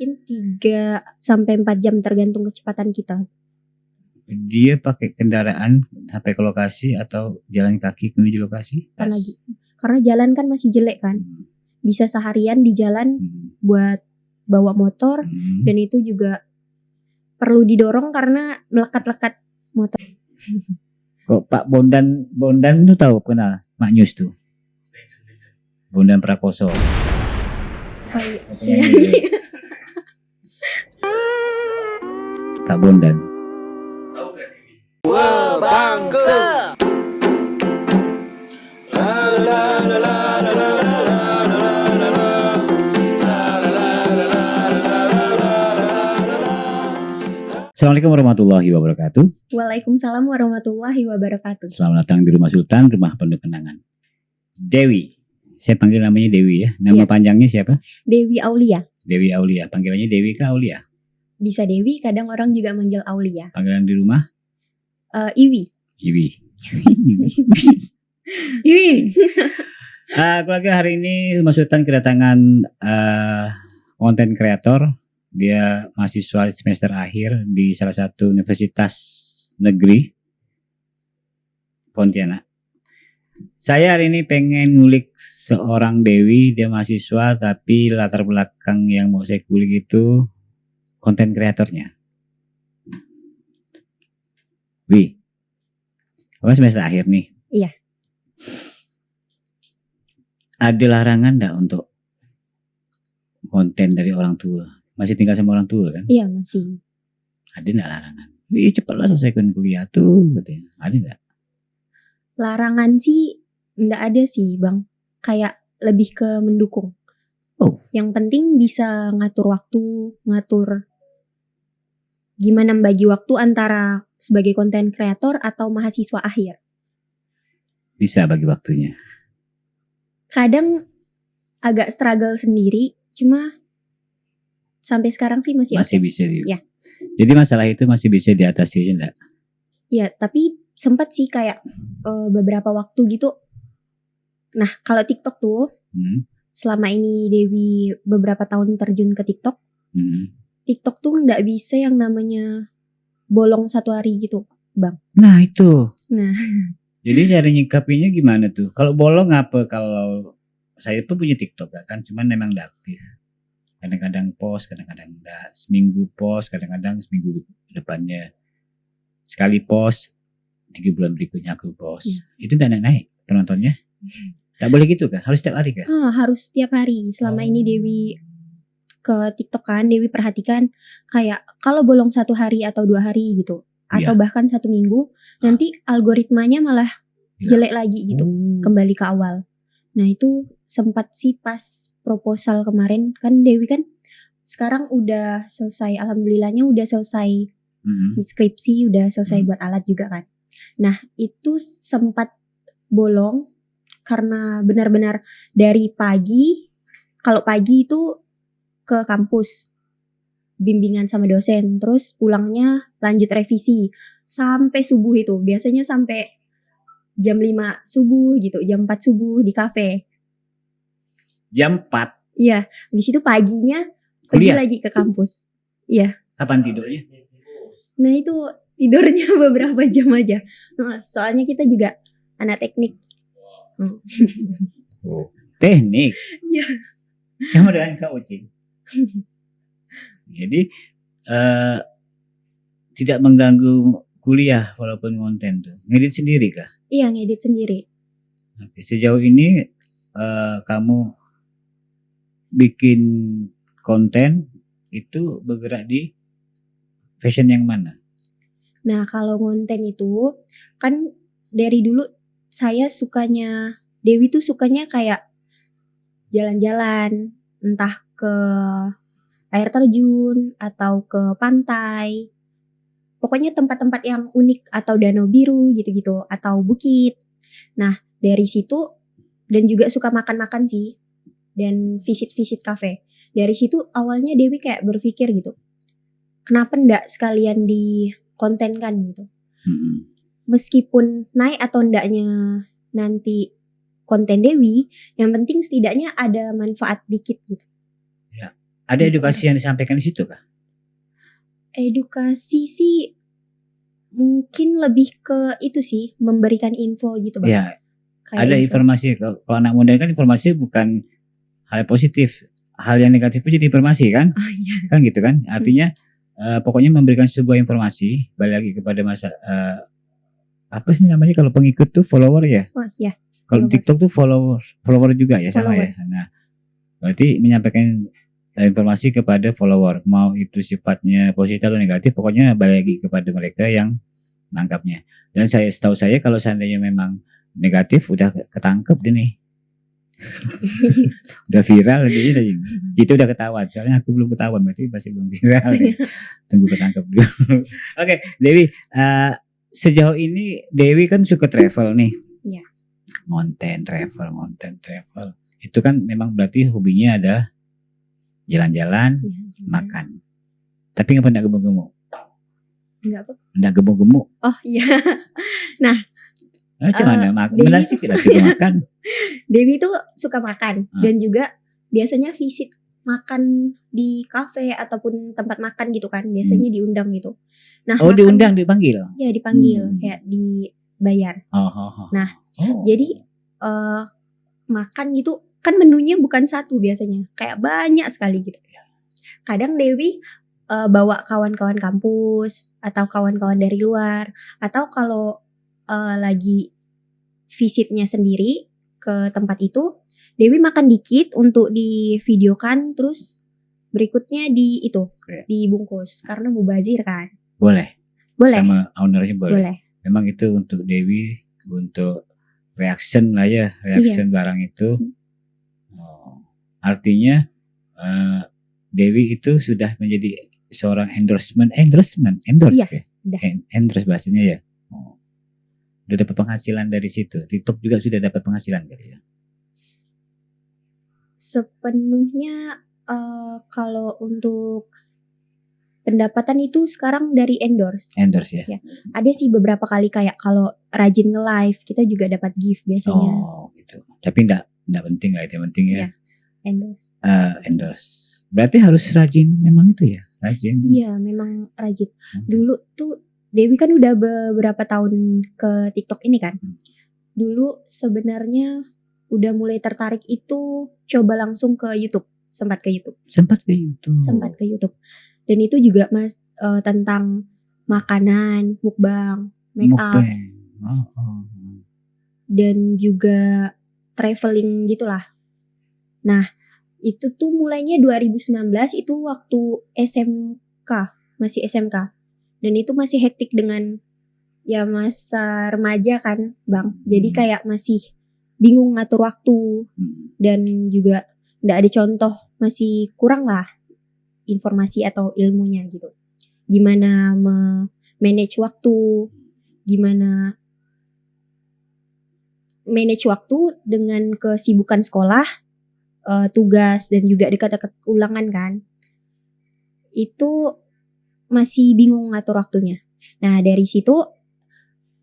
mungkin 3-4 jam tergantung kecepatan kita. Dia pakai kendaraan sampai ke lokasi atau jalan kaki menuju lokasi? Lagi. Karena jalan kan masih jelek kan. Bisa seharian di jalan buat bawa motor dan itu juga perlu didorong karena melekat-lekat motor. Kok Pak Bondan tuh tahu kenal Mak Nyus tuh? Bondan Prakoso. Oh iya. Kak Bondan. Wah, bangga. Assalamualaikum warahmatullahi wabarakatuh. Waalaikumsalam warahmatullahi wabarakatuh. Selamat datang di Rumah Sultan, rumah penuh kenangan. Dewi, saya panggil namanya Dewi ya. Nama panjangnya siapa? Dewi Aulia. Dewi Aulia. Panggilannya Dewi kah Aulia? Bisa Dewi, kadang orang juga manggil Aulia. Panggilan di rumah? Iwi. Iwi. Iwi. Keluarga hari ini Rumah Sultan kedatangan konten kreator. Dia mahasiswa semester akhir di salah satu universitas negeri Pontianak. Saya hari ini pengen ngulik seorang Dewi, dia mahasiswa tapi latar belakang yang mau saya kulik itu konten kreatornya. Wih, kan semester akhir nih. Iya. Ada larangan enggak untuk konten dari orang tua? Masih tinggal sama orang tua kan? Iya masih. Ada enggak larangan? Wih cepatlah selesaikan kuliah tuh katanya. Ada enggak? Larangan sih enggak ada sih Bang. Kayak lebih ke mendukung. Oh. Yang penting bisa ngatur waktu, ngatur gimana membagi waktu antara sebagai konten kreator atau mahasiswa akhir. Bisa bagi waktunya. Kadang agak struggle sendiri, cuma sampai sekarang sih masih bisa. Ya. Jadi masalah itu masih bisa diatasi enggak? Ya, tapi sempat sih kayak beberapa waktu gitu. Nah, kalau TikTok tuh, selama ini Dewi beberapa tahun terjun ke TikTok, TikTok tuh nggak bisa yang namanya bolong 1 hari gitu, Bang. Nah itu. Nah. Jadi cara nyikapinya gimana tuh? Kalau bolong apa? Kalau saya pun punya TikTok kan, cuman memang nggak aktif. Kadang-kadang post, kadang-kadang enggak. Seminggu post, kadang-kadang seminggu depannya sekali post, 3 bulan berikutnya aku post. Ya. Itu enggak naik penontonnya? Tak boleh gitu kah? Harus setiap hari kah? Harus setiap hari. Selama ini Dewi ke TikTok kan, Dewi perhatikan kayak kalau bolong 1 hari atau 2 hari gitu, atau bahkan 1 minggu, nanti algoritmanya malah jelek lagi gitu, kembali ke awal. Nah itu sempat sih pas proposal kemarin kan Dewi kan sekarang udah selesai, alhamdulillahnya udah selesai skripsi, udah selesai buat alat juga kan. Nah itu sempat bolong karena benar-benar dari pagi, kalau pagi itu ke kampus bimbingan sama dosen, terus pulangnya lanjut revisi sampai subuh itu, biasanya sampai jam 5 subuh gitu, jam 4 subuh di kafe. Jam 4? Iya, habis itu paginya pergi lagi ke kampus. Iya. Kapan tidurnya? Nah itu tidurnya beberapa jam aja. Soalnya kita juga anak teknik. Oh, teknik? Iya. Sama dengan Kak Ucin. Jadi tidak mengganggu kuliah walaupun konten tuh. Ngedit sendiri kah? Iya, ngedit sendiri. Oke, sejauh ini kamu bikin konten itu bergerak di fashion yang mana? Nah, kalau konten itu kan dari dulu saya sukanya, Dewi tuh sukanya kayak jalan-jalan, entah ke air terjun atau ke pantai. Pokoknya tempat-tempat yang unik atau danau biru gitu-gitu atau bukit. Nah, dari situ dan juga suka makan-makan sih dan visit-visit kafe. Dari situ awalnya Dewi kayak berpikir gitu. Kenapa enggak sekalian dikontenkan gitu. Meskipun naik atau enggaknya nanti konten Dewi, yang penting setidaknya ada manfaat dikit gitu. Ya. Ada edukasi yang disampaikan di situ kah? Edukasi sih mungkin lebih ke itu sih, memberikan info gitu Bang. Ya, Kayak ada info. informasi. Kalau anak muda kan informasi bukan hal yang positif, hal yang negatif pun jadi informasi kan? Oh iya. Kan gitu kan? Artinya pokoknya memberikan sebuah informasi, balik lagi kepada masa apa sih namanya kalau pengikut tuh follower ya? Oh iya. Kalau Followers. TikTok tuh follower juga ya sama ya. Followers. Nah, berarti menyampaikan informasi kepada follower, mau itu sifatnya positif atau negatif, pokoknya balik lagi kepada mereka yang nangkapnya. Dan setahu saya kalau seandainya memang negatif udah ketangkep deh nih. Udah viral jadi gitu udah ketahuan. Soalnya aku belum ketahuan, berarti masih belum viral. Ya. Tunggu ketangkep dulu. Oke, Dewi, sejauh ini Dewi kan suka travel nih. Iya. Konten travel. Itu kan memang berarti hobinya adalah jalan-jalan, makan. Tapi nggak pernah gemuk-gemuk. Enggak apa? Nggak gemuk-gemuk. Oh iya. Nah, Cuman makan. Dewi Benar sih tidak suka makan. Dewi tuh suka makan dan juga biasanya visit makan di kafe ataupun tempat makan gitu kan. Biasanya diundang gitu. Nah, diundang, dipanggil. Ya, dipanggil kayak dibayar. Nah, jadi makan gitu kan menunya bukan satu biasanya, kayak banyak sekali gitu. Kadang Dewi bawa kawan-kawan kampus atau kawan-kawan dari luar, atau kalau lagi visitnya sendiri ke tempat itu, Dewi makan dikit untuk divideokan, terus berikutnya dibungkus karena mubazir kan. Boleh. Sama ownernya Boleh. Memang itu untuk Dewi, untuk reaction lah ya, reaction barang itu. Artinya Dewi itu sudah menjadi seorang endorse Iya, ya. Endorse bahasanya ya. Udah dapat penghasilan dari situ. TikTok juga sudah dapat penghasilan kali ya. Sepenuhnya kalau untuk pendapatan itu sekarang dari endorse ya. Ada sih beberapa kali kayak kalau rajin nge-live kita juga dapat gift biasanya. Gitu. Tapi enggak penting lah, itu yang penting ya. Endorse. Berarti harus rajin memang itu ya, rajin. Iya, memang rajin. Dulu tuh Dewi kan udah beberapa tahun ke TikTok ini kan. Dulu sebenarnya udah mulai tertarik itu coba langsung ke YouTube, sempat ke YouTube. Dan itu juga tentang makanan, mukbang, make up. Dan juga traveling gitulah. Nah, itu tuh mulainya 2019 itu waktu masih SMK. Dan itu masih hektik dengan ya masa remaja kan, Bang. Jadi kayak masih bingung ngatur waktu dan juga enggak ada contoh, masih kurang lah informasi atau ilmunya gitu. Gimana manage waktu, gimana manage waktu dengan kesibukan sekolah, tugas dan juga dekat-dekat ulangan kan. Itu masih bingung ngatur waktunya. Nah, dari situ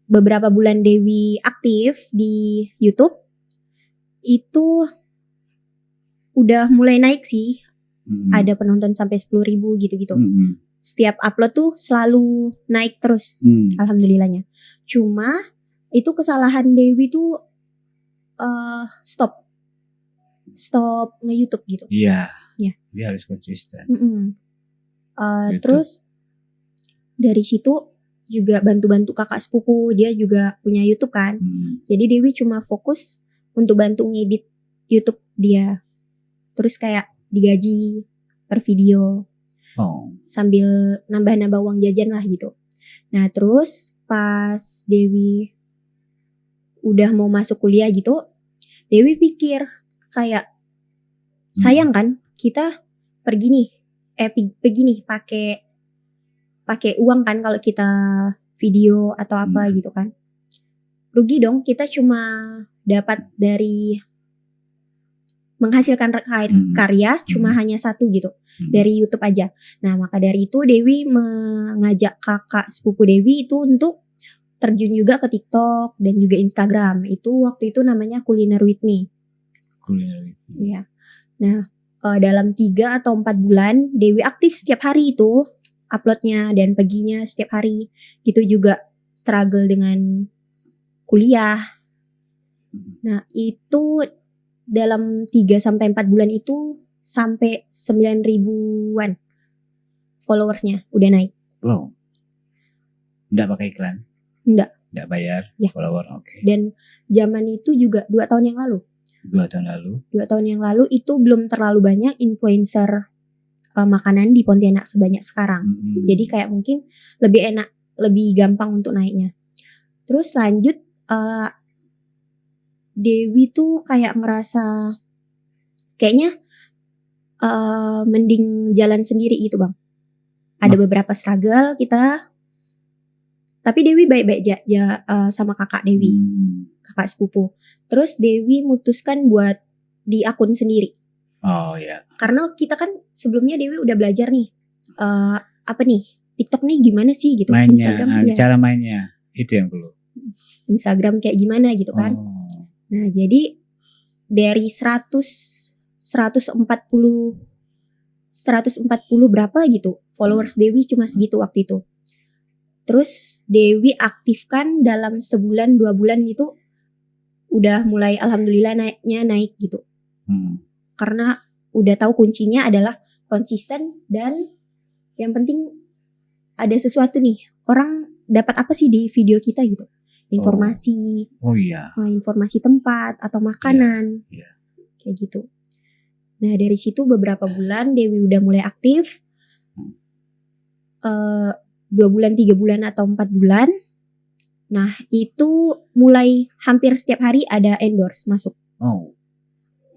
beberapa bulan Dewi aktif di YouTube itu udah mulai naik sih. Ada penonton sampai 10.000 gitu-gitu. Setiap upload tuh selalu naik terus. Alhamdulillahnya. Cuma itu kesalahan Dewi tuh stop nge-YouTube gitu. Iya. Dia harus konsisten. Gitu. Terus dari situ juga bantu-bantu kakak sepupu, dia juga punya YouTube kan. Jadi Dewi cuma fokus untuk bantu ngedit YouTube dia. Terus kayak digaji per video. Sambil nambah-nambah uang jajan lah gitu. Nah, terus pas Dewi udah mau masuk kuliah gitu, Dewi pikir kayak sayang kan kita pergi nih pakai uang kan kalau kita video atau apa gitu kan. Rugi dong, kita cuma dapat dari menghasilkan karya cuma hanya satu gitu dari YouTube aja. Nah, maka dari itu Dewi mengajak kakak sepupu Dewi itu untuk terjun juga ke TikTok dan juga Instagram. Itu waktu itu namanya Culiner with Me. Iya. Nah, dalam 3 atau 4 bulan Dewi aktif setiap hari itu uploadnya dan paginya setiap hari. Gitu juga struggle dengan kuliah. Nah itu dalam 3 sampai 4 bulan itu sampai 9 ribuan followersnya udah naik. Wow. Nggak pakai iklan? Nggak bayar ya. follower, oke. Dan zaman itu juga 2 tahun yang lalu. 2 tahun lalu? 2 tahun yang lalu itu belum terlalu banyak influencer makanan di Pontianak sebanyak sekarang. Jadi kayak mungkin lebih enak, lebih gampang untuk naiknya. Terus lanjut Dewi tuh kayak ngerasa kayaknya mending jalan sendiri gitu bang. Ada beberapa struggle kita, tapi Dewi baik-baik aja sama kakak Dewi, kakak sepupu. Terus Dewi mutuskan buat di akun sendiri. Oh ya. Karena kita kan sebelumnya Dewi udah belajar nih, apa nih TikTok nih gimana sih gitu. Mainnya, Instagram ya. cara mainnya itu yang perlu. Instagram kayak gimana gitu kan. Nah jadi dari 140 berapa gitu followers Dewi cuma segitu waktu itu. Terus Dewi aktifkan dalam sebulan 2 bulan gitu udah mulai alhamdulillah naik gitu. Karena udah tahu kuncinya adalah konsisten dan yang penting ada sesuatu nih, orang dapat apa sih di video kita gitu. Informasi. Oh iya. Informasi tempat atau makanan. Iya. Kayak gitu. Nah dari situ beberapa bulan Dewi udah mulai aktif. 2 bulan, 3 bulan atau 4 bulan. Nah itu mulai hampir setiap hari ada endorse masuk. Oh.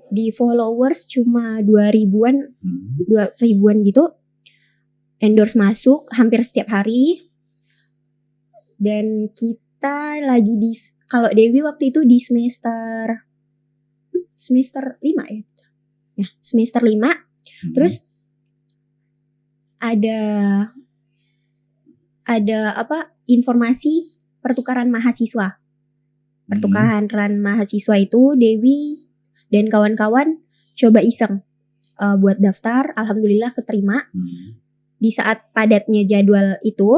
Di followers cuma 2 ribuan gitu. Endorse masuk hampir setiap hari. Dan kita lagi kalau Dewi waktu itu di semester 5 ya. Ya, semester 5. Terus ada apa informasi pertukaran mahasiswa. Pertukaran mahasiswa itu Dewi dan kawan-kawan coba iseng buat daftar, alhamdulillah keterima. Di saat padatnya jadwal itu,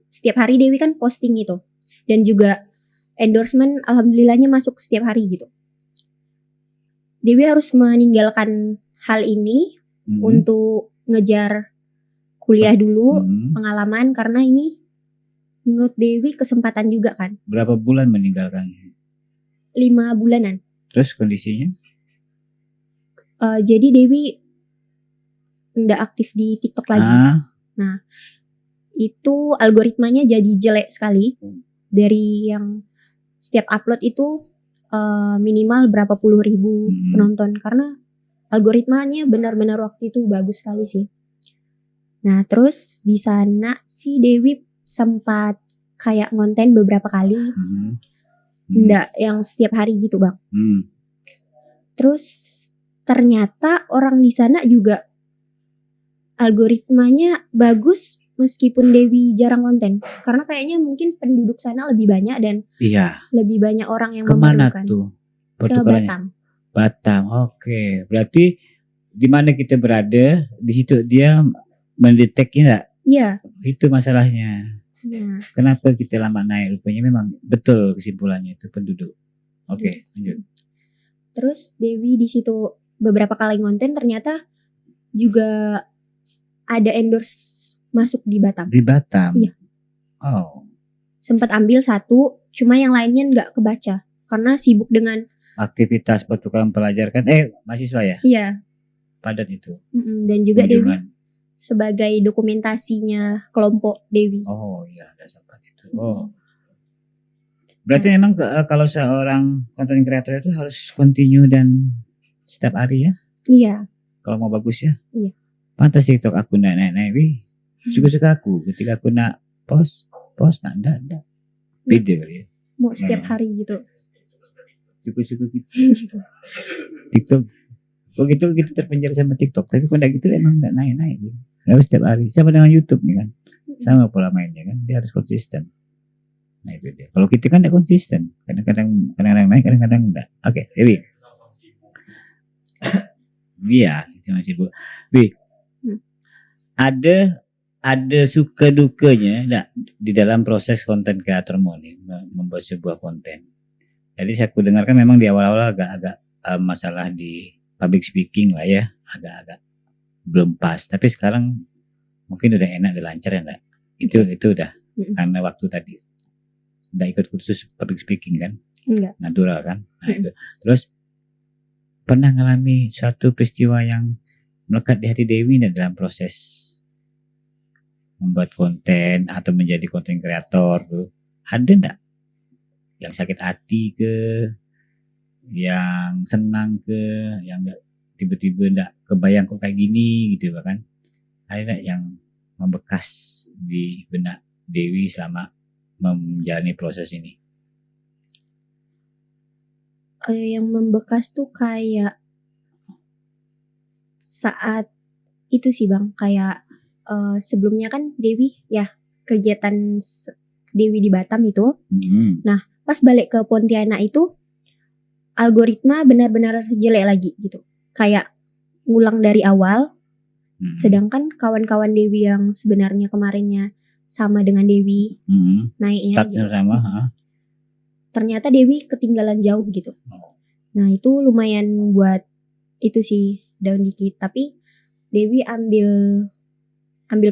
setiap hari Dewi kan posting itu. Dan juga endorsement alhamdulillahnya masuk setiap hari gitu. Dewi harus meninggalkan hal ini untuk ngejar kuliah dulu, pengalaman, karena ini menurut Dewi kesempatan juga kan. Berapa bulan meninggalkan? 5 bulanan. Terus kondisinya? Jadi Dewi nggak aktif di TikTok lagi. Nah, itu algoritmanya jadi jelek sekali. Dari yang setiap upload itu minimal berapa puluh ribu penonton. Karena algoritmanya benar-benar waktu itu bagus sekali sih. Nah, terus di sana si Dewi sempat kayak ngonten beberapa kali. Nggak yang setiap hari gitu, Bang. Terus ternyata orang di sana juga algoritmanya bagus meskipun Dewi jarang konten. Karena kayaknya mungkin penduduk sana lebih banyak dan lebih banyak orang yang memerlukan. Kemana tuh? Ke Batam. Batam, oke. Berarti di mana kita berada, di situ dia mendeteknya enggak? Iya. Itu masalahnya. Nah. Kenapa kita lama naik? Rupanya memang betul kesimpulannya itu penduduk. Oke, lanjut. Terus Dewi di situ beberapa kali ngonten ternyata juga ada endorse masuk di Batam. Di Batam? Iya. Oh. Sempat ambil 1, cuma yang lainnya nggak kebaca karena sibuk dengan aktivitas pertukaran pelajar kan? Mahasiswa ya? Iya. Padat itu. Dan juga kunjungan. Dewi sebagai dokumentasinya kelompok Dewi. Oh iya, ada sempat itu. Oh. Berarti memang kalau seorang content creator itu harus continue dan setiap hari ya? Iya. Kalau mau bagus ya? Iya. Pantas TikTok aku naik-naik. Suka-suka aku. Ketika aku nak post enggak. Beda kali ya. Mau setiap hari gitu. Suka-suka gitu. TikTok. Kok gitu kita terpenjara sama TikTok. Tapi kalau enggak gitu emang enggak naik-naik. Harus setiap hari. Sama dengan YouTube nih kan. Sama pola mainnya kan. Dia harus konsisten. Nah itu dia. Kalau kita kan enggak konsisten. Kadang-kadang naik, kadang-kadang enggak. Oke, Dewi. Iya, itu masih sibuk. Wi, Hmm. ada suka dukanya enggak di dalam proses konten kreatormu nih membuat sebuah konten. Jadi saya dengarkan memang di awal-awal agak-agak masalah di public speaking lah ya, agak-agak belum pas. Tapi sekarang mungkin udah enak, udah lancar ya enggak? Itu udah karena waktu tadi udah ikut kursus public speaking kan? Enggak. Natural kan? Nah itu. Terus pernah ngalami suatu peristiwa yang melekat di hati Dewi nih dalam proses membuat konten atau menjadi konten kreator tuh? Ada enggak? Yang sakit hati ke, yang senang ke, yang enggak tiba-tiba enggak kebayang kok kayak gini gitu kan? Ada enggak yang membekas di benak Dewi selama menjalani proses ini? Yang membekas tuh kayak saat itu sih Bang, kayak sebelumnya kan Dewi ya kegiatan Dewi di Batam itu. Nah pas balik ke Pontianak itu algoritma benar-benar jelek lagi gitu, kayak ngulang dari awal. Sedangkan kawan-kawan Dewi yang sebenarnya kemarinnya sama dengan Dewi naiknya gitu, ternyata Dewi ketinggalan jauh gitu. Nah itu lumayan buat itu sih down dikit, tapi Dewi ambil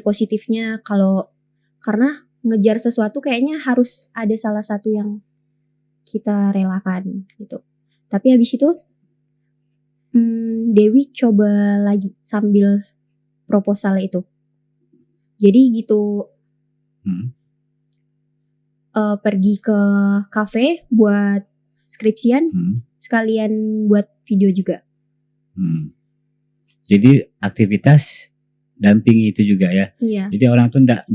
positifnya kalau karena ngejar sesuatu kayaknya harus ada salah satu yang kita relakan gitu. Tapi habis itu Dewi coba lagi sambil proposal itu. Jadi gitu pergi ke kafe buat skripsian, sekalian buat video juga. Jadi aktivitas dampingi itu juga ya. Iya. Jadi orang tuh enggak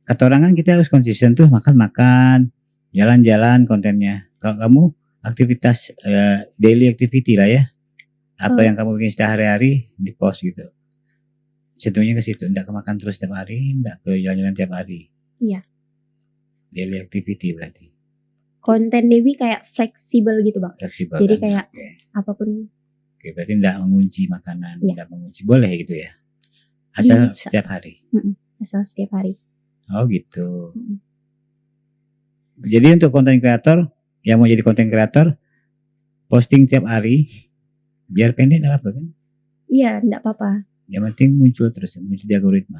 kata orang kan kita harus konsisten tuh makan, jalan-jalan kontennya. Kalau kamu aktivitas daily activity lah ya. Apa yang kamu bikin sehari-hari di post gitu. Contohnya ke situ, enggak ke makan terus tiap hari, enggak ke jalan-jalan tiap hari. Iya. Daily activity berarti. Konten Dewi kayak fleksibel gitu Bang. Fleksibel. Jadi kan? kayak apapun. Oke, berarti enggak mengunci makanan, Iya. enggak mengunci. Boleh gitu ya. Asal Bisa. setiap hari. Asal setiap hari. Oh gitu. Jadi untuk konten kreator yang mau jadi konten kreator, posting tiap hari, biar pendek enggak apa kan? Iya, enggak apa-apa. Yang penting muncul terus, muncul di algoritma.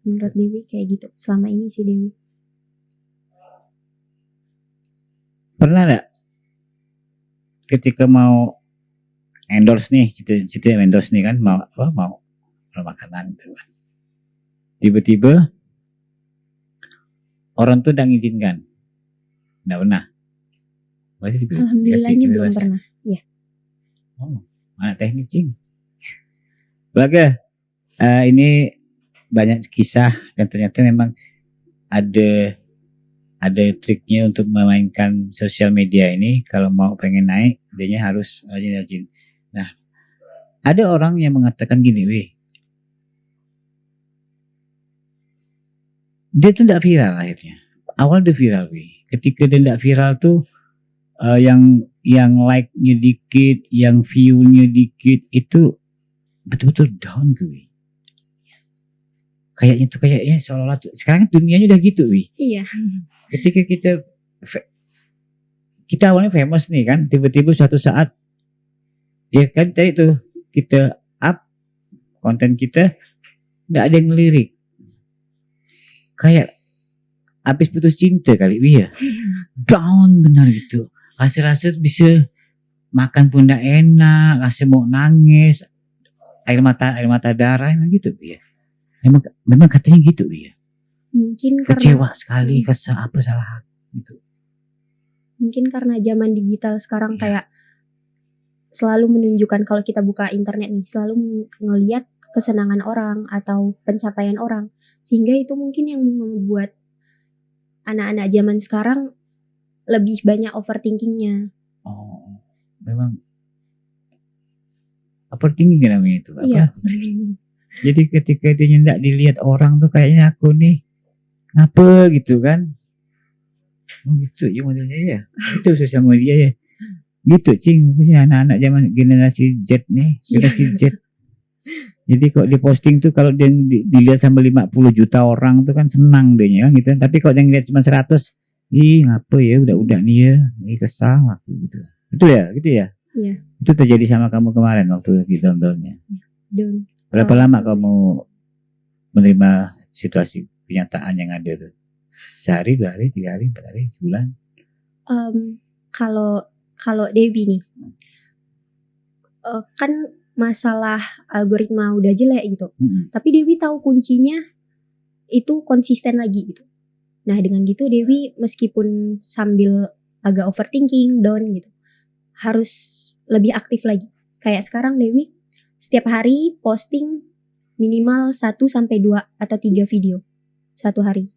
Menurut Dewi kayak gitu. Selama ini sih Dewi. Pernah enggak ketika mau endorse nih, situ endorse nih kan, mau makanan gitu kan. Tiba-tiba orang tuh udah ngizinkan. Enggak pernah. Alhamdulillahnya belum pernah. Iya. Oh, mana teknik cing. Keluarga, ini banyak kisah dan ternyata memang ada triknya untuk memainkan sosial media ini. Kalau mau pengen naik, dia harus rajin-rajin. Nah, ada orang yang mengatakan gini, weh, dia tuh enggak viral akhirnya. Awal dia viral, weh. Ketika dia enggak viral tuh yang like-nya dikit, yang view-nya dikit, itu betul-betul down gue. Kayaknya seolah-olah sekarang kan dunianya udah gitu, wih. Iya. Ketika kita awalnya famous nih kan, tiba-tiba suatu saat ya kan tadi tuh kita up konten kita nggak ada yang ngelirik, kayak habis putus cinta kali, ya. Down benar gitu. Rasa bisa makan pun nggak enak, rasa mau nangis, air mata darah emang gitu, ya. Memang katanya gitu, ya. Mungkin kecewa sekali, apa salah gitu. Mungkin karena zaman digital sekarang kayak selalu menunjukkan, kalau kita buka internet nih selalu ngelihat kesenangan orang atau pencapaian orang, sehingga itu mungkin yang membuat anak-anak zaman sekarang lebih banyak overthinkingnya. Oh, memang overthinking namanya itu. Iya. Jadi ketika dia nggak dilihat orang tuh kayaknya aku nih ngapa gitu kan? Oh gitu ya modelnya ya. Itu sosial media ya. Gitu cing punya anak-anak zaman generasi Z nih, generasi Z. Jadi kok di posting tuh kalau dia dilihat sama 50 juta orang tuh kan senang deh kan gitu. Tapi kalau yang lihat cuma 100, ih ngapa ya udah nih ya, ini kesal aku gitu. Betul ya, gitu ya. Iya. Itu terjadi sama kamu kemarin waktu ditontonnya. Dan Berapa lama kamu menerima situasi kenyataan yang ada tuh? Sehari, 2 hari, 3 hari, 4 hari, sebulan? Kalau Dewi nih, kan masalah algoritma udah jelek gitu. Tapi Dewi tahu kuncinya itu konsisten lagi gitu. Nah dengan gitu Dewi meskipun sambil agak overthinking, down gitu, harus lebih aktif lagi. Kayak sekarang Dewi setiap hari posting minimal 1-2 atau 3 video satu hari.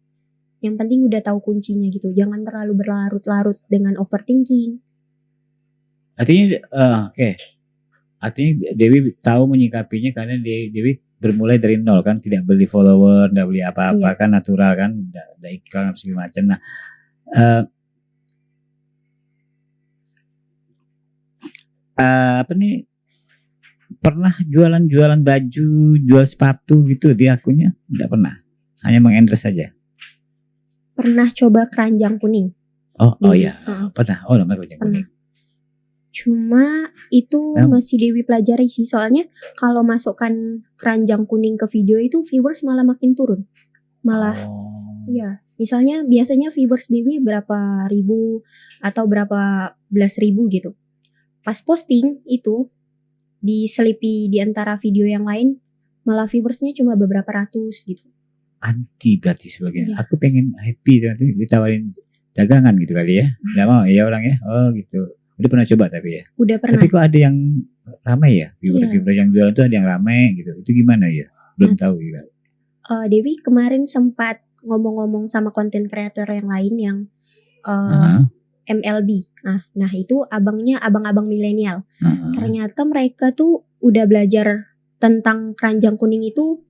Yang penting udah tahu kuncinya gitu. Jangan terlalu berlarut-larut dengan overthinking. Artinya oke. Artinya Dewi tahu menyikapinya karena Dewi bermulai dari nol kan, tidak beli follower, tidak beli apa-apa kan, natural kan, tidak iklan segala macam. Nah, apa nih, pernah jualan baju, jual sepatu gitu di akunnya? Tidak pernah, hanya mengendorse saja. Pernah coba keranjang kuning. Oh iya, pernah. Oh namanya keranjang kuning. Cuma itu masih Dewi pelajari sih, soalnya kalau masukkan keranjang kuning ke video itu viewers malah makin turun. Malah ya, misalnya biasanya viewers Dewi berapa ribu atau berapa belas ribu gitu. Pas posting itu diselipi di antara video yang lain, malah viewersnya cuma beberapa ratus gitu. Anti berarti sebagainya. Aku pengen happy nanti ditawarin dagangan gitu kali ya. Nggak mau ya orang ya. Oh gitu. Udah pernah coba tapi ya? Udah pernah. Tapi kok ada yang ramai ya? Viewer yang jual itu ada yang ramai gitu. Itu gimana ya? Belum tahu juga. Dewi kemarin sempat ngomong-ngomong sama konten kreator yang lain yang MLB. Nah itu abang-abang milenial. Ternyata mereka tuh udah belajar tentang keranjang kuning itu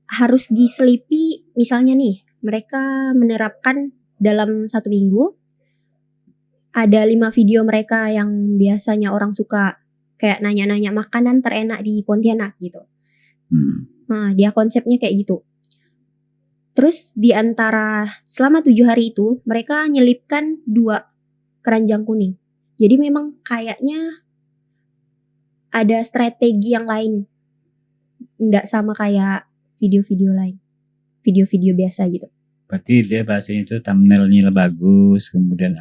harus diselipi. Misalnya nih, mereka menerapkan dalam 1 minggu ada 5 video mereka yang biasanya orang suka kayak nanya-nanya makanan terenak di Pontianak gitu. Nah, dia konsepnya kayak gitu. Terus di antara selama 7 hari itu mereka nyelipkan 2 keranjang kuning. Jadi memang kayaknya ada strategi yang lain. Nggak sama kayak video-video lain. Video-video biasa gitu. Berarti dia bahasanya itu thumbnailnya bagus, kemudian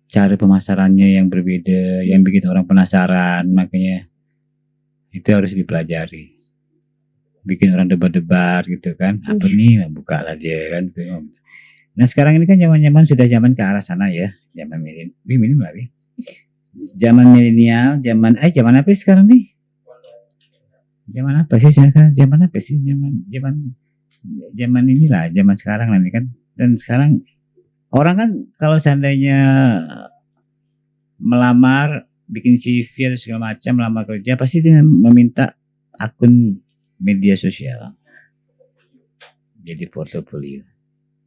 cara pemasarannya yang berbeda, yang bikin orang penasaran, makanya itu harus dipelajari. Bikin orang debat-debat gitu kan, apa nih, buka lah dia kan. Nah sekarang ini kan zaman sudah zaman ke arah sana ya, zaman milenial lagi. Zaman milenial, zaman apa sih sekarang nih? Zaman apa sih sekarang? Zaman apa sih? Zaman inilah, zaman sekarang nanti kan. Dan sekarang orang kan kalau seandainya melamar, bikin CV atau segala macam, melamar kerja pasti dia meminta akun media sosial. Jadi portofolio.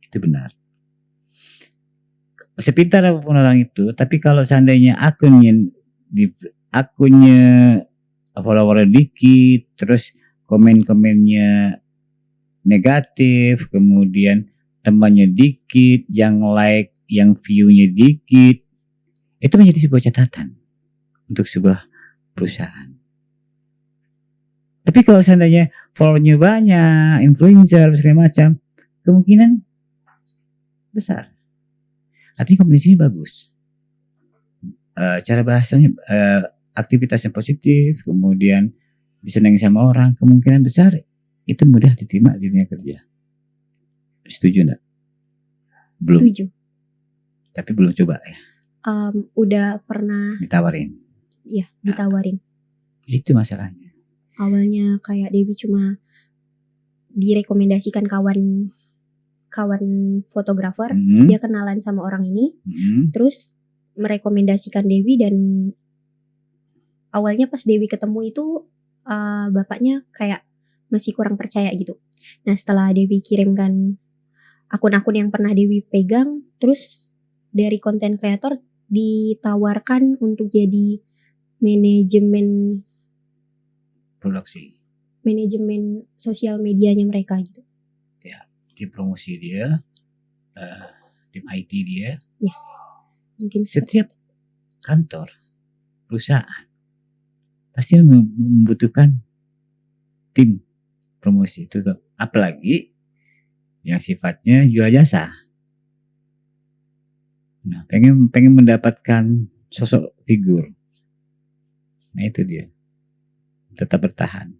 Itu benar. Sepintar apapun orang itu, tapi kalau seandainya akunnya followernya dikit, terus komen-komennya negatif, kemudian temannya dikit, yang like, yang view-nya dikit, itu menjadi sebuah catatan untuk sebuah perusahaan. Tapi kalau seandainya followernya banyak, influencer segala macam, kemungkinan besar. Artinya komunikasinya bagus. Cara bahasanya, aktivitasnya positif, kemudian disenangi sama orang, kemungkinan besar itu mudah diterima di dunia kerja. Setuju enggak? Belum. Setuju. Tapi belum coba ya? Udah pernah ditawarin. Iya, ditawarin. Itu masalahnya. Awalnya kayak Dewi cuma direkomendasikan kawan fotografer, dia kenalan sama orang ini, terus merekomendasikan Dewi, dan awalnya pas Dewi ketemu itu bapaknya kayak masih kurang percaya gitu. Nah setelah Dewi kirimkan akun-akun yang pernah Dewi pegang, terus dari konten kreator ditawarkan untuk jadi manajemen Produksi. sosial medianya mereka gitu. Tim promosi dia, tim IT dia. Mungkin Setiap kantor, perusahaan pasti membutuhkan tim promosi itu tuh. Apalagi yang sifatnya jual jasa. Nah, pengen mendapatkan sosok figur. Nah, itu dia. Tetap bertahan.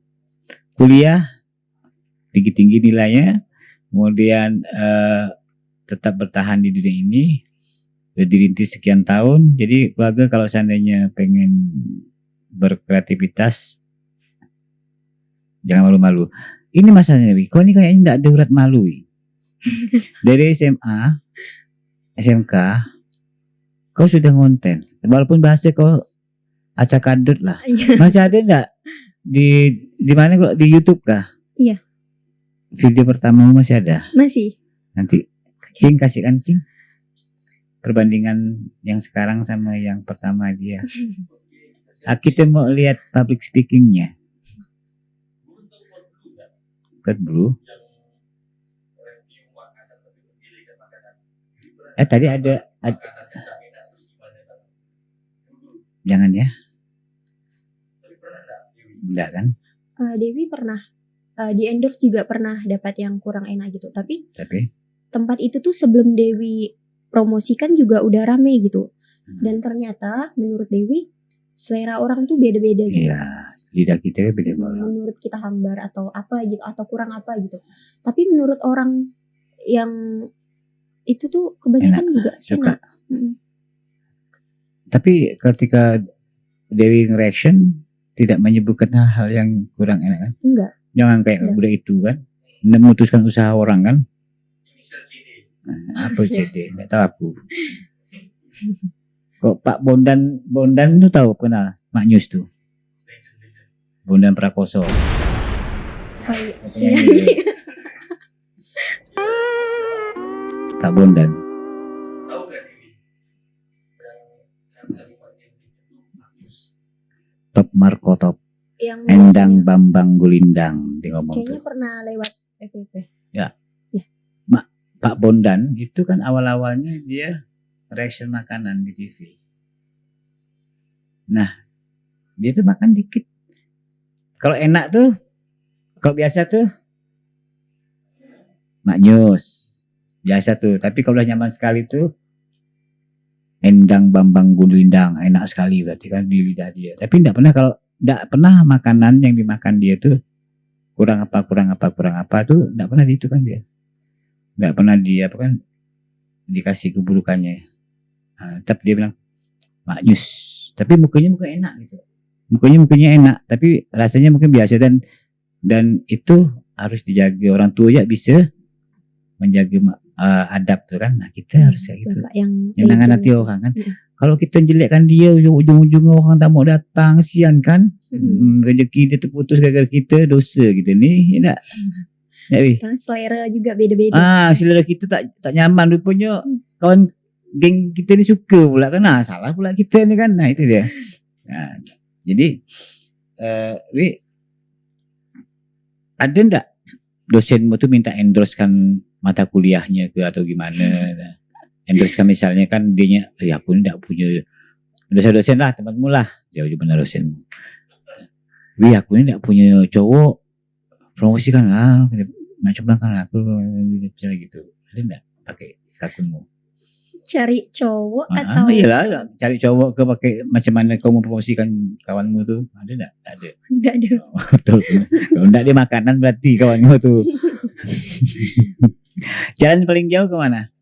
Kuliah tinggi-tinggi nilainya, kemudian tetap bertahan di dunia ini. Udah dirintis sekian tahun. Jadi keluarga kalau seandainya pengen berkreativitas, jangan malu-malu. Ini masalahnya, Wi. Kok ini kayaknya enggak ada urat malu, Wi. Dari SMA, SMK, kau sudah ngonten. Walaupun bahasa kau acak adut lah. Iya. Masih ada enggak di mana kok, di YouTube kah? Iya. Video pertama masih ada. Masih. Nanti Cing kasihkan Cing perbandingan yang sekarang sama yang pertama dia. Kita mau lihat public speakingnya. Code Blue. Tadi ada jangan ya. Enggak kan? Dewi pernah di endorse juga pernah dapat yang kurang enak gitu. Tapi tempat itu tuh sebelum Dewi promosikan juga udah rame gitu. Dan ternyata menurut Dewi selera orang tuh beda-beda gitu. Iya, lidah kita beda-beda. Menurut kita hambar atau apa gitu atau kurang apa gitu. Tapi menurut orang yang itu tuh kebanyakan juga suka. enak. Tapi ketika Dewi nge-reaction tidak menyebutkan hal yang kurang enak kan? Enggak. Jangan kayak budak itu kan, memutuskan usaha orang kan? Apa CD? Nggak tahu aku. Kok Pak Bondan tuh tahu kenal Mak News tuh? Bondan Prakoso. Iya. Kak Bondan. Top Marco Top. Yang Endang Bambang Gulindang dia ngomong kayaknya tuh. pernah lewat FVP. Ya. Pak Bondan itu kan awal-awalnya dia reaction makanan di TV. Nah, dia tuh makan dikit. Kalau enak tuh, kalau biasa tuh Mak News. Biasa tuh, tapi kalau udah nyaman sekali tuh Endang Bambang Gulindang, enak sekali berarti kan di lidah dia. Tapi enggak pernah makanan yang dimakan dia tuh kurang apa tuh enggak pernah itu kan dia. Enggak pernah dia apa kan dikasih keburukannya. Nah, tapi dia bilang Mak News. Tapi mukanya enak gitu. Mukanya enak, tapi rasanya mungkin biasa dan itu harus dijaga. Orang tua ya bisa menjaga adab tuh kan. Nah, kita harus kayak gitu. Jangan hati orang kan. Kalau kita jelekkan dia ujung-ujungnya orang tak mau datang, kesian kan. Rezeki dia terputus gara-gara kita, dosa gitu nih, enggak. Ya, karena selera juga beda-beda. Selera kita tak nyaman rupanya kawan geng kita ni suka pula kan. Salah pula kita ni kan. Nah, itu dia. Nah, jadi Wi, ada ndak dosenmu tuh minta endorsekan mata kuliahnya ke atau gimana? Endorsekan misalnya kan dianya, ya aku ndak punya dosen lah, temanmu lah. Jauh mana dosenmu? Wi, aku ini ndak punya cowok, promosikan lah. Macam belakang aku misalnya gitu. Ada ndak pakai kakunmu? Cari cowok atau? Iyalah, cari cowok ke pakai macam mana kau mempromosikan kawanmu tuh? Ada ndak? Ada. Enggak ada. Betul. Kalau ndak dia makanan berarti kawanmu tuh. Jalan paling jauh ke mana?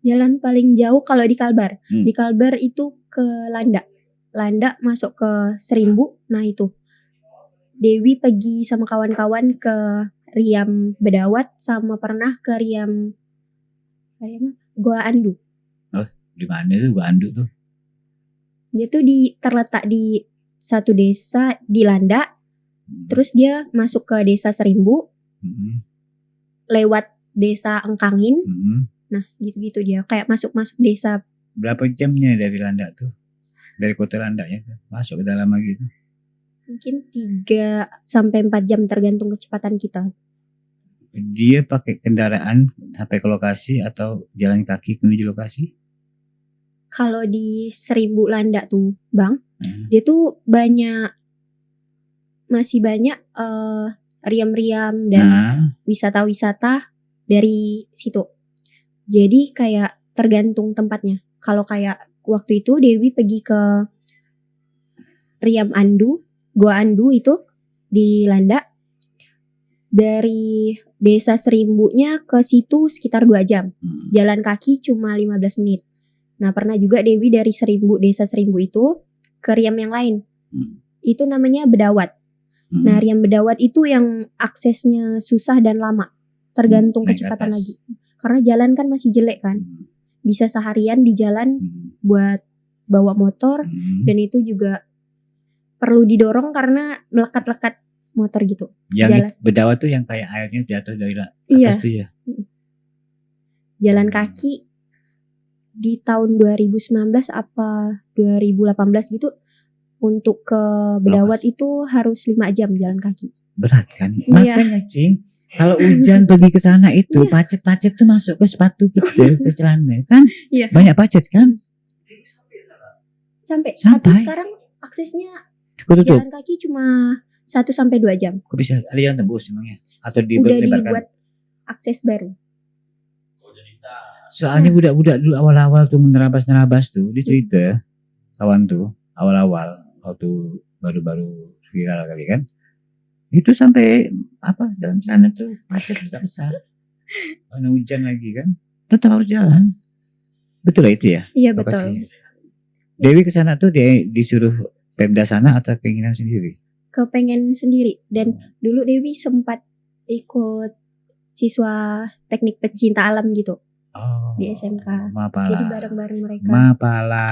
Jalan paling jauh kalau di Kalbar. Di Kalbar itu ke Landak. Landak masuk ke Serimbu. Nah itu. Dewi pergi sama kawan-kawan ke Riam Bedawat sama pernah ke Riam Gua Andu. Oh, di mana tuh Gua Andu tuh? Dia tuh terletak di satu desa di Landak. Terus dia masuk ke desa Serimbu. Lewat desa Engkangin. Nah, gitu-gitu dia kayak masuk desa berapa jamnya dari Landak tuh? Dari kota Landaknya tuh masuk ke dalam lagi tuh. Mungkin 3 sampai 4 jam tergantung kecepatan kita. Dia pakai kendaraan sampai ke lokasi atau jalan kaki menuju lokasi? Kalau di Seribu Landak tuh, Bang, Hmm. dia tuh masih banyak riam-riam dan Nah, wisata-wisata dari situ. Jadi kayak tergantung tempatnya. Kalau kayak waktu itu Dewi pergi ke Riam Andu, Gua Andu itu di Landak. Dari desa Serimbunya ke situ sekitar 2 jam. Jalan kaki cuma 15 menit. Nah, pernah juga Dewi dari desa Serimbu itu ke Riam yang lain. Itu namanya Bedawat. Nah, Riam Bedawat itu yang aksesnya susah dan lama. Tergantung naik kecepatan atas. lagi. Karena jalan kan masih jelek kan. Bisa seharian di jalan buat bawa motor. Dan itu juga perlu didorong karena melekat-lekat motor gitu. Yang jalan. Bedawat tuh yang kayak airnya jatuh dari atas Iya. tuh ya. Jalan kaki di tahun 2019 apa 2018 gitu untuk ke Bedawat itu harus 5 jam jalan kaki. Berat kan? Iya. Makanya cing, kalau hujan pergi ke sana itu pacet-pacet tuh masuk ke sepatu kita, ke celana kan? Iya. Banyak pacet kan? Sampai. Tapi Sampai. sekarang aksesnya Ketutup. jalan kaki cuma 1 sampai 2 jam. Kok bisa ada jalan tembus emangnya? Atau Udah dilebarkan? dibuat akses baru. Soalnya budak-budak dulu awal-awal tuh nerabas tuh, dia cerita kawan tuh awal-awal waktu baru-baru viral kali kan, itu sampai apa dalam sana tuh macet besar-besar, karena hujan lagi kan, tetap harus jalan. Betul lah itu ya? Iya Lokasinya. betul. Dewi ke sana tuh dia disuruh Pemda sana atau keinginan sendiri? Kepengen sendiri. Dan dulu Dewi sempat ikut siswa teknik pecinta alam gitu. Oh, di SMK. Mapala. Jadi bareng-bareng mereka. Mapala.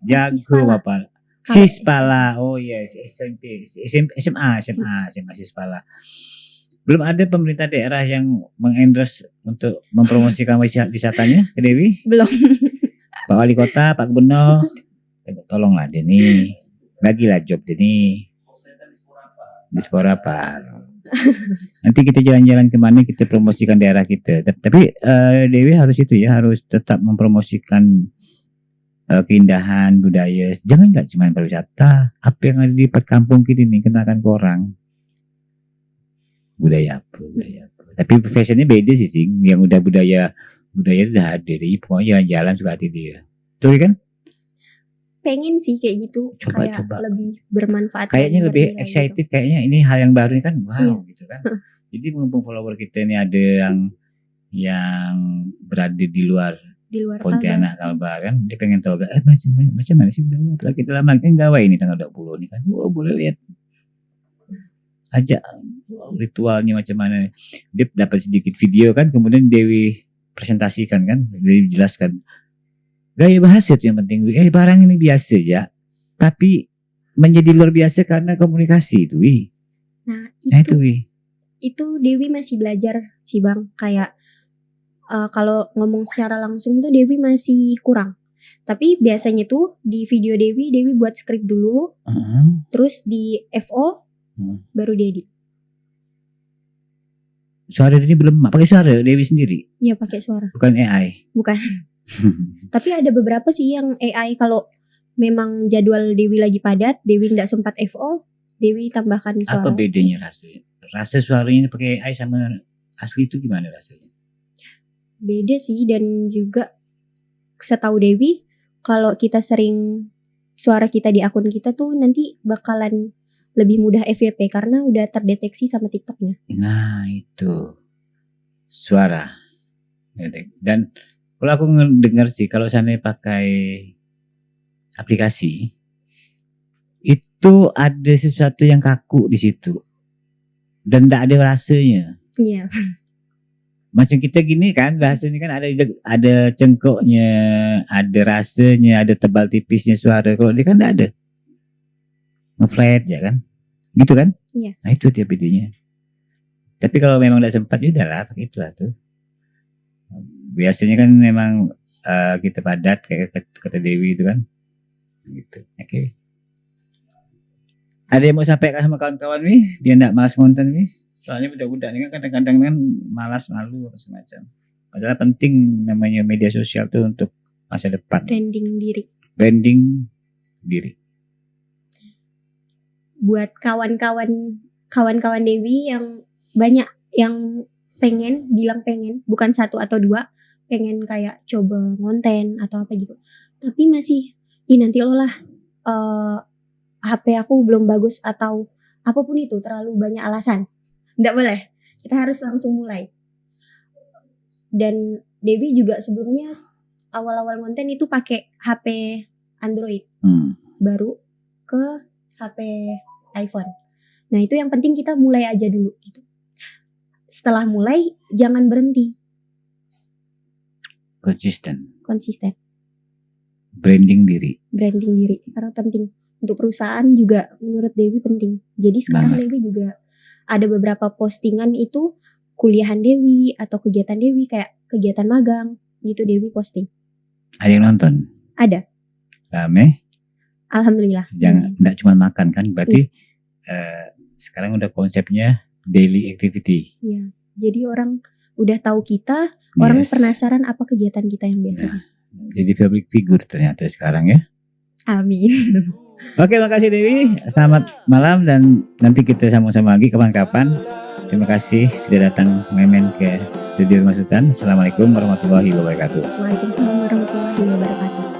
Jago Sispala. Mapala. Kalau Sispala. Oh yes, SMP, SMA Sispala. Belum ada pemerintah daerah yang mengendorse untuk mempromosikan wisatanya ke Dewi? Belum. Pak Wali Kota, Pak Gubernur, tolonglah Deni. Bagilah job Deni. Dispora apa? Nanti kita jalan-jalan kemana kita promosikan daerah kita. Tapi Dewi harus itu ya, harus tetap mempromosikan keindahan budaya. Jangan nggak cuma pariwisata. Apa yang ada di kampung kita ini kenalkan ke orang. Budaya apa? Tapi fashionnya beda sih, Sing. Yang udah budaya udah ada. Jadi pokoknya jalan-jalan suka hati dia. Betul kan? Pengen sih kayak gitu. Coba. Lebih bermanfaat. Kayaknya lebih bernilai excited. gitu. Kayaknya ini hal yang baru kan. Wow gitu kan. Jadi mumpung follower kita ini ada yang berada di luar Pontianak Kalbar kan, dia pengen tahu macam mana sih budaya. Apalagi kita lama kan gawe ini tanggal 20 nih kan. Boleh lihat aja ritualnya macam mana. Dia dapat sedikit video kan, kemudian Dewi presentasikan kan, Dewi jelaskan. Gaya bahasa itu yang penting. Barang ini biasa ya, tapi menjadi luar biasa karena komunikasi itu. Nah itu itu Dewi masih belajar sih Bang. Kayak kalau ngomong secara langsung tuh Dewi masih kurang. Tapi biasanya tuh di video Dewi buat skrip dulu, terus di FO baru diedit. Suara ini belum pakai suara Dewi sendiri? Iya pakai suara. Bukan AI? Bukan. Tapi ada beberapa sih yang AI kalau memang jadwal Dewi lagi padat, Dewi nggak sempat FO, Dewi tambahkan suara. Apa bedanya rasanya? Rasa suaranya pakai AI sama asli itu gimana rasanya? Beda sih, dan juga setahu Dewi kalau kita sering suara kita di akun kita tuh nanti bakalan lebih mudah FYP karena udah terdeteksi sama TikToknya. Nah itu suara. Dan kalau aku dengar sih kalau sana pakai aplikasi itu ada sesuatu yang kaku di situ dan tidak ada rasanya. Iya. Macam kita gini kan bahasanya kan ada cengkoknya, ada rasanya, ada tebal tipisnya suara. Kalau dia kan tidak ada, ngeflat ya kan, gitu kan? Iya. Nah itu dia bedanya. Tapi kalau memang tidak sempat, ya udahlah pakai itu lah tuh. Biasanya kan memang kita padat kayak kata Dewi itu kan. Gitu. Oke. Ada yang mau sampaikan sama kawan-kawan nih biar enggak malas konten nih? Soalnya budak-budak ini kan kadang-kadang kan malas, malu apa semacam. Padahal penting namanya media sosial tuh untuk masa depan. Branding diri. Buat kawan-kawan Dewi yang banyak yang bilang pengen, bukan 1 atau 2, pengen kayak coba ngonten atau apa gitu. Tapi masih, nanti lo lah, HP aku belum bagus atau apapun itu, terlalu banyak alasan. Nggak boleh, kita harus langsung mulai. Dan Dewi juga sebelumnya awal-awal konten itu pakai HP Android, baru ke HP iPhone. Nah itu yang penting kita mulai aja dulu gitu. Setelah mulai jangan berhenti. Konsisten. Branding diri karena penting. Untuk perusahaan juga menurut Dewi penting. Jadi sekarang Dewi juga ada beberapa postingan itu kuliahan Dewi atau kegiatan Dewi kayak kegiatan magang gitu Dewi posting. Ada yang nonton? Ada. Rame? Alhamdulillah. Jangan enggak cuma makan kan berarti sekarang udah konsepnya daily activity. Iya. Jadi orang udah tahu kita, orang penasaran apa kegiatan kita yang biasanya. Jadi public figure ternyata sekarang ya. Amin. Oke, makasih Dewi. Selamat malam dan nanti kita sama-sama lagi kapan-kapan. Terima kasih sudah datang main ke studio Rumah Sultan. Assalamualaikum warahmatullahi wabarakatuh. Waalaikumsalam warahmatullahi wabarakatuh.